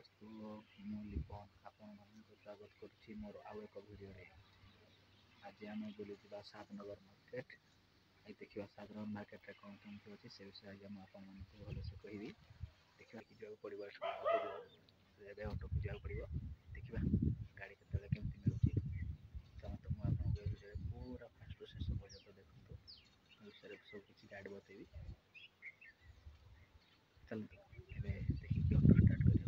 दोस्तों मु लिपन आपण मानक स्वागत करुच्ची मोर आउ एक वीडियो रे। आज आम बुली सातनगर मार्केट आई देखा सातनगर मार्केट रे कौन कौन अच्छी से विषय आज मुझे भलसे कहबी। देखा कि जाऊ पड़ो ऑटो को जाऊ पड़ो देखा गाड़ी के केमती मिलूँ तो मुझे वीडियो पूरा फास्ट शेष पर्यटन देखो विषय सब किसी गाइड बतेबी। चलते देखिए ऑटो स्टार्ट करने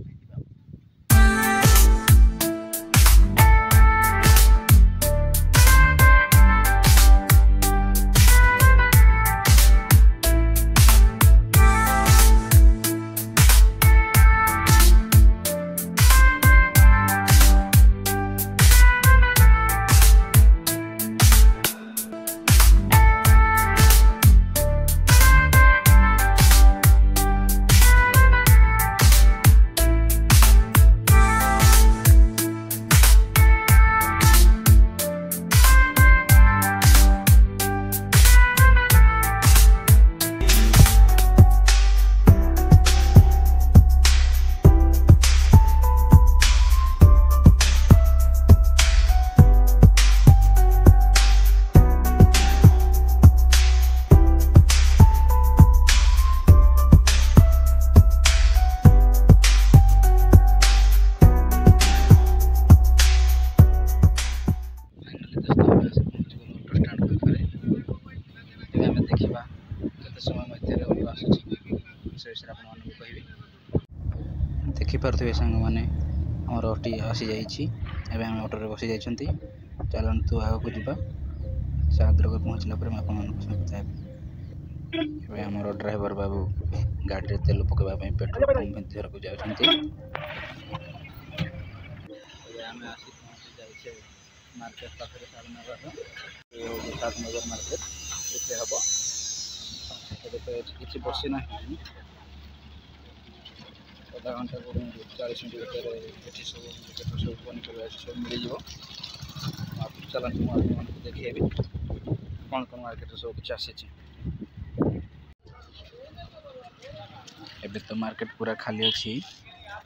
देखिपे सांग मैंने आमर अटी आसी जाइए आम ऑटो बसी जाइंट चलतु आगे जावा साद्रक पहुँचला आमर ड्राइवर बाबू गाड़ी तेल पकड़ापी पेट्रोल पंप धर को जाती मार्केट पाखे सातनगर मार्केट हम किसी बसीना आधा घंटा 40 मिनट भितर सब पनीपरिया सब मिल चलते देखेबी कौन कौन मार्केट सब कुछ आसी। एबे तो मार्केट पूरा खाली अच्छी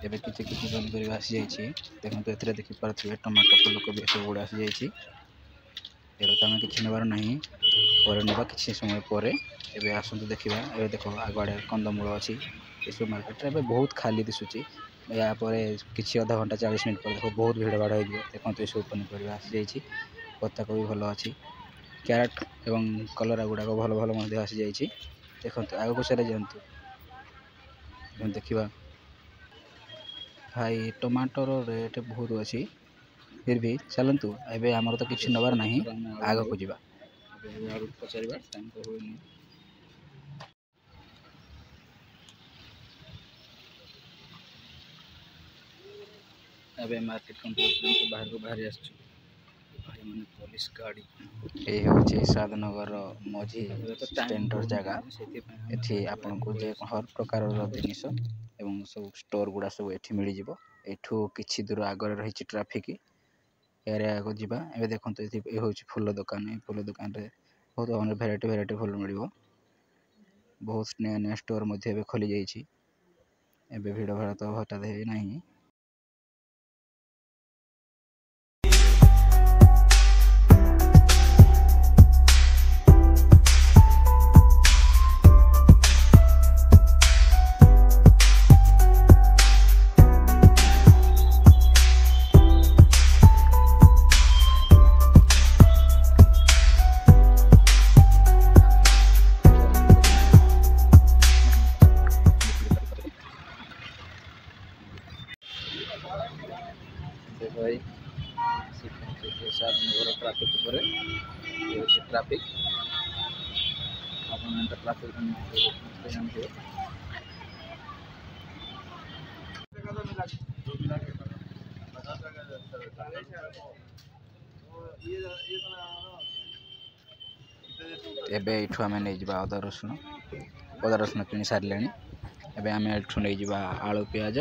एबे किसी किसी पनीपरिया आसी जाइए देखो ए देखिपे टमाटो फूलकोबी सब गुड़ा आसी जाइए तो आम कि नेबार ना पर ना किसी समय पर एबे आसतु देखा ए देख आगे कंदमूल अच्छी ये मार्केट रे बहुत खाली दिशुची या किसी आधा घंटा 40 मिनट पर देखो बहुत भीड़ भाड़ हो देखो ये सब पनीपरिया आसी जाइए पत्ता कोबी भल अच्छी क्यारेट एवं कलरा गुड़ाक भल भल आसी जाइए देखो आगे को सारे जातु देखा भाई टमाटर रेट बहुत अच्छी फिर भी चलतु एबे आमर तो किसी नबार ना आग को जा पचार टाइम तो हुए अबे मार्केट कम्प्लेक्स बाहर को बाहरी आस भाई मैंने पुलिस गाड़ी ये हूँ सातनगर मझी स्टैंडर जगह एठी आपन को जे हर प्रकार जिनिस एवं सब स्टोर गुड़ा सब एठी मिल जिवो एठू किछि दूर आगे रही ट्रैफिक एरिया को जीवा एबे देखंतु ए होछि फूल दुकान रे बहुत भेराइटी फूल मिलिवो बहुत नया नया स्टोर मध्ये एबे खोली जाइछि एबे भीड़ भाड़ तो हटा दे नहीं। भाई सातनगर ट्राफिक ट्राफिक ट्राफिक जानते एबे इठू आम नहीं जा अदा रसुण किनी सारे एबे आम एठू नहीं जा आलू पियाज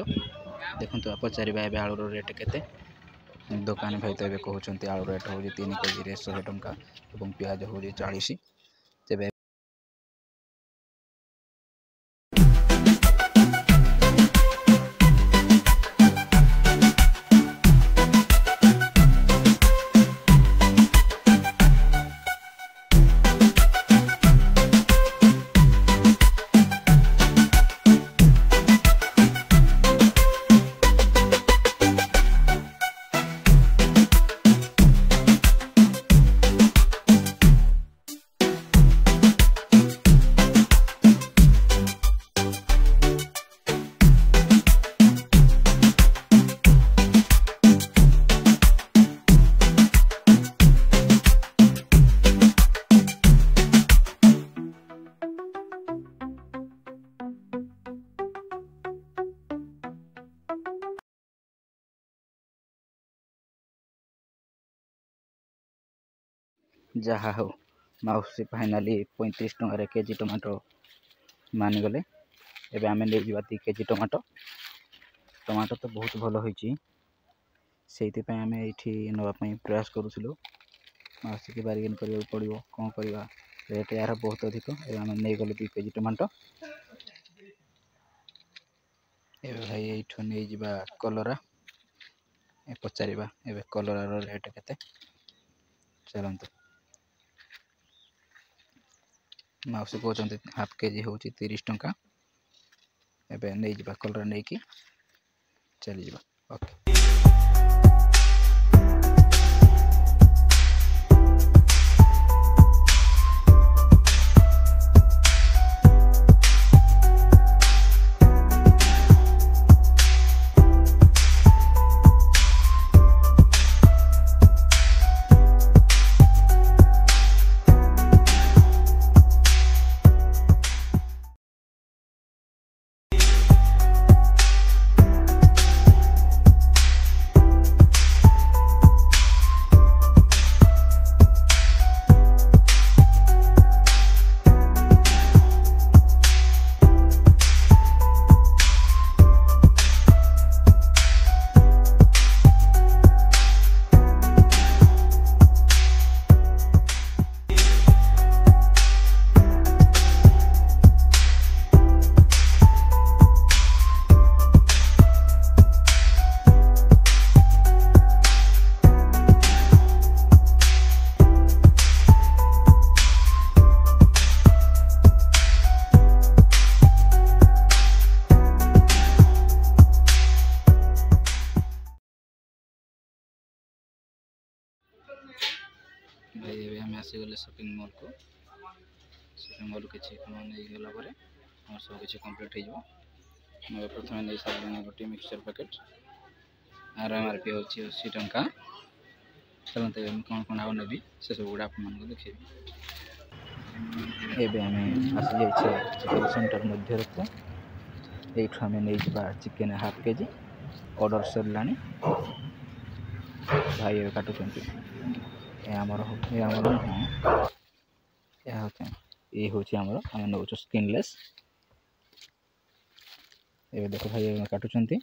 देखो पचार ए आलूर रेट केते दुकान भाई तो कहते आलू रेट हो 3 केजी 100 टंका और पियाज हो 40 तेबे जहा हो माउसी फाइनाली 35 टंकार केजी टमाटो मानिगले। एबे आमे ले जिबा 2 केजी टमाटो तो बहुत भल होईची सेति पे आमे एठी नवा पई प्रयास करूथिलु। माउसी के बार्गेन करियो पड़ियो कोन करबा रेट यार बहुत अधिक। एबे आमे नै गले 2 केजी टमाटो। एबे भाई एठो नै जिबा कलरा ए पचारिबा एबे कलरा रो रेट केते चलंतु। माउसी कहते हाफ केजी हूँ 30 टंका। एबे नहीं जिबा कलरा नहीं कि चली जिबा ओके। भाई एबे हम आसी गले शॉपिंग मॉल को। शॉपिंग मॉल किछि कोनो नै गेला परे हमर सब किछि कंप्लीट हो जिवो। मैं प्रथम नै साबने गोटी मिक्सचर पैकेट आर एमआरपी होछि 80 टंका। चलते हम कोन कोन आउ नेबी से सब गुडा आपन को देखिबी। एबे हमें आसी जाय छै चिकन सेंटर मध्य रखो। एठो हमें नै जिबा चिकन हाफ केजी ऑर्डर सरलानी भाई ए काटो चंती ए हमर ये होची हमर हम नउचो स्किनलेस। एबे देखो भाई काटु चंती।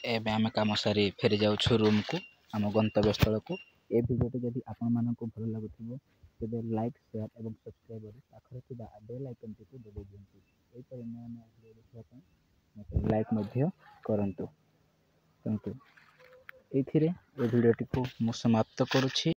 एबे आम कम सारी फेरी जाऊँ रूम को आम गंतव्य स्थल को। ए वीडियो जदि आपण मानक भल लगुथिबो तेबे लाइक शेयर एवं सब्सक्राइब करी पाखरे थिबा बेल आइकन टिकु दबाइ दियंतु। एई परि नया नया वीडियो देखिबा पई मते लाइक मध्ये करंतु। एथिरे ए वीडियो टिकु मु समाप्त करूछि।